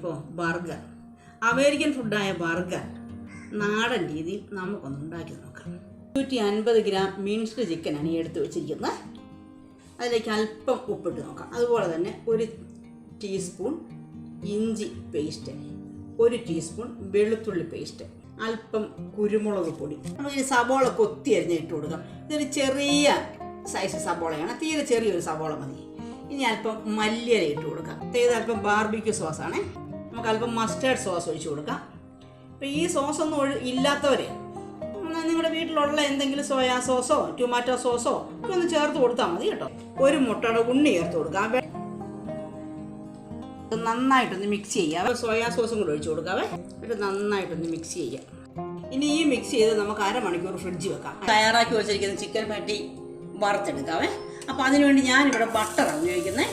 ഇപ്പോൾ burger, American ഫുഡായ burger നാടൻ രീതിയിൽ നമുക്കൊന്ന് ഉണ്ടാക്കി നോക്കാം. 150 ഗ്രാം മിൻസ്ഡ് ചിക്കനാണ് ഈ എടുത്ത് വെച്ചിരിക്കുന്നത്. അതിലേക്ക് അല്പം ഉപ്പിട്ട് നോക്കാം. അതുപോലെ തന്നെ 1 ടീസ്പൂൺ ഇഞ്ചി പേസ്റ്റ്, 1 ടീസ്പൂൺ വെളുത്തുള്ളി പേസ്റ്റ്, അല്പം കുരുമുളക് പൊടി. നമുക്ക് ഈ സബോള കൊത്തി അരിഞ്ഞിട്ട് കൊടുക്കാം. ഇതൊരു ചെറിയ സൈസ് സബോളയാണ്, തീരെ ചെറിയൊരു സബോള മതി. ഇനി അല്പം മല്ലിയില ഇട്ട് കൊടുക്കാം. ഇത് അല്പം ബാർബിക്യൂ സോസാണ്. നമുക്ക് അല്പം മസ്റ്റേർഡ് സോസ് ഒഴിച്ച് കൊടുക്കാം. അപ്പോൾ ഈ സോസൊന്നും ഇല്ലാത്തവർ നിങ്ങളുടെ വീട്ടിലുള്ള എന്തെങ്കിലും സോയാ സോസോ ടൊമാറ്റോ സോസോ ഒക്കെ ഒന്ന് ചേർത്ത് കൊടുത്താൽ മതി കേട്ടോ. 1 മുട്ടയുടെ ഉണ്ണി ചേർത്ത് കൊടുക്കാം. നന്നായിട്ടൊന്ന് മിക്സ് ചെയ്യാം. സോയാ സോസും കൂടെ ഒഴിച്ച് കൊടുക്കാവേ. എന്നിട്ട് നന്നായിട്ടൊന്ന് മിക്സ് ചെയ്യാം. ഇനി ഈ മിക്സ് ചെയ്ത് നമുക്ക് അരമണിക്കൂർ ഫ്രിഡ്ജിൽ വെക്കാം. തയ്യാറാക്കി വെച്ചിരിക്കുന്ന ചിക്കൻ പാറ്റി വറുത്തെടുക്കാവേ. അപ്പോൾ അതിനുവേണ്ടി ഞാനിവിടെ ബട്ടറാണ് ഉപയോഗിക്കുന്നത്.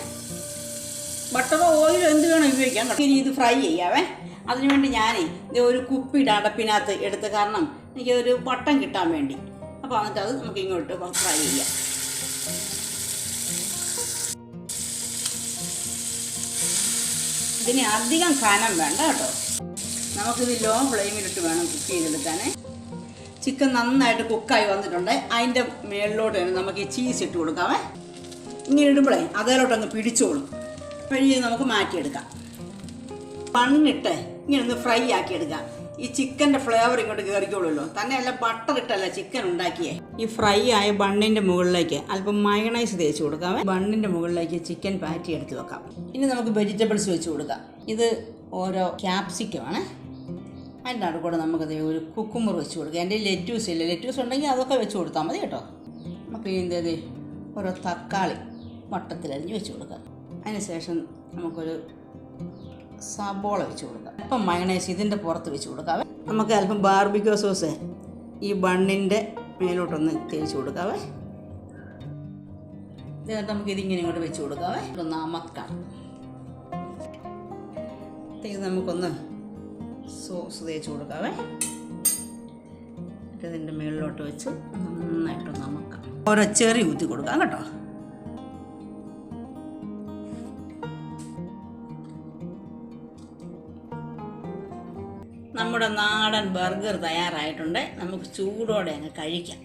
ബട്ടറോ ഓയിലോ എന്ത് വേണം ഉപയോഗിക്കാം. ഇനി ഇത് ഫ്രൈ ചെയ്യാവേ. അതിനുവേണ്ടി ഞാനേ ഇത് ഒരു കുപ്പിയുടെ അടപ്പിനകത്ത് എടുത്ത്, കാരണം എനിക്കൊരു വട്ടം കിട്ടാൻ വേണ്ടി. അപ്പോൾ എന്നിട്ട് അത് നമുക്ക് ഇങ്ങോട്ട് ഫ്രൈ ചെയ്യാം. ഇതിന് അധികം കനം വേണ്ട കേട്ടോ. നമുക്കിത് ലോ ഫ്ലെയിമിലിട്ട് വേണം കുക്ക് ചെയ്തെടുക്കാൻ. ചിക്കൻ നന്നായിട്ട് കുക്കായി വന്നിട്ടുണ്ട്. അതിൻ്റെ മേളിലോട്ട് തന്നെ നമുക്ക് ഈ ചീസ് ഇട്ട് കൊടുക്കാമേ. ഇങ്ങനെ ഇടുമ്പോഴേ അതേലോട്ടൊന്ന് പിടിച്ചോളും. വഴി നമുക്ക് മാറ്റിയെടുക്കാം. ബണ്ണിട്ട് ഇങ്ങനെ ഒന്ന് ഫ്രൈ ആക്കി എടുക്കാം. ഈ ചിക്കൻ്റെ ഫ്ലേവർ ഇങ്ങോട്ട് കയറിക്കോളുമല്ലോ. തന്നെയല്ല ബട്ടർ ഇട്ടല്ല ചിക്കൻ ഉണ്ടാക്കിയേ. ഈ ഫ്രൈ ആയ ബണ്ണിൻ്റെ മുകളിലേക്ക് അല്പം മയണൈസ് തേച്ച് കൊടുക്കാമേ. ബണ്ണിൻ്റെ മുകളിലേക്ക് ചിക്കൻ പാറ്റി എടുത്ത് വെക്കാം. ഇനി നമുക്ക് വെജിറ്റബിൾസ് വെച്ച് കൊടുക്കാം. ഇത് ഓരോ ക്യാപ്സിക്കമാണ്. അതിൻ്റെ അടുക്കൂടെ നമുക്കത് ഒരു കുക്കുമ്പർ വെച്ച് കൊടുക്കാം. എൻ്റെ ലെറ്റ്യൂസ് ഇല്ല, ലെറ്റ്യൂസ് ഉണ്ടെങ്കിൽ അതൊക്കെ വെച്ച് കൊടുത്താൽ മതി കേട്ടോ. നമുക്ക് ഇതിൻ്റെ ഓരോ തക്കാളി വട്ടത്തിലരിഞ്ഞ് വെച്ച് കൊടുക്കാം. അതിനുശേഷം നമുക്കൊരു സബോള വെച്ച് കൊടുക്കാം. അല്പം മയണൈസ് ഇതിൻ്റെ പുറത്ത് വെച്ച് കൊടുക്കാവേ. നമുക്ക് അല്പം ബാർബിക്യൂ സോസ് ഈ ബണ്ണിൻ്റെ മേലോട്ടൊന്ന് തേച്ച് കൊടുക്കാവേ. എന്നിട്ട് നമുക്ക് ഇതിങ്ങനെ ഇങ്ങോട്ട് വെച്ച് കൊടുക്കാവേ. ഒന്ന് അമക്കാം. ഇത് നമുക്കൊന്ന് സോസ് തേച്ച് കൊടുക്കാവേ. എന്നിട്ട് ഇതിൻ്റെ മേളിലോട്ട് വെച്ച് നന്നായിട്ടൊന്ന് അമക്കാം. ഓരോ ചെറി ഊറ്റി കൊടുക്കാം കേട്ടോ. നമ്മുടെ നാടൻ ബർഗർ തയ്യാറായിട്ടുണ്ട്. നമുക്ക് ചൂടോടെ അങ്ങ് കഴിക്കാം.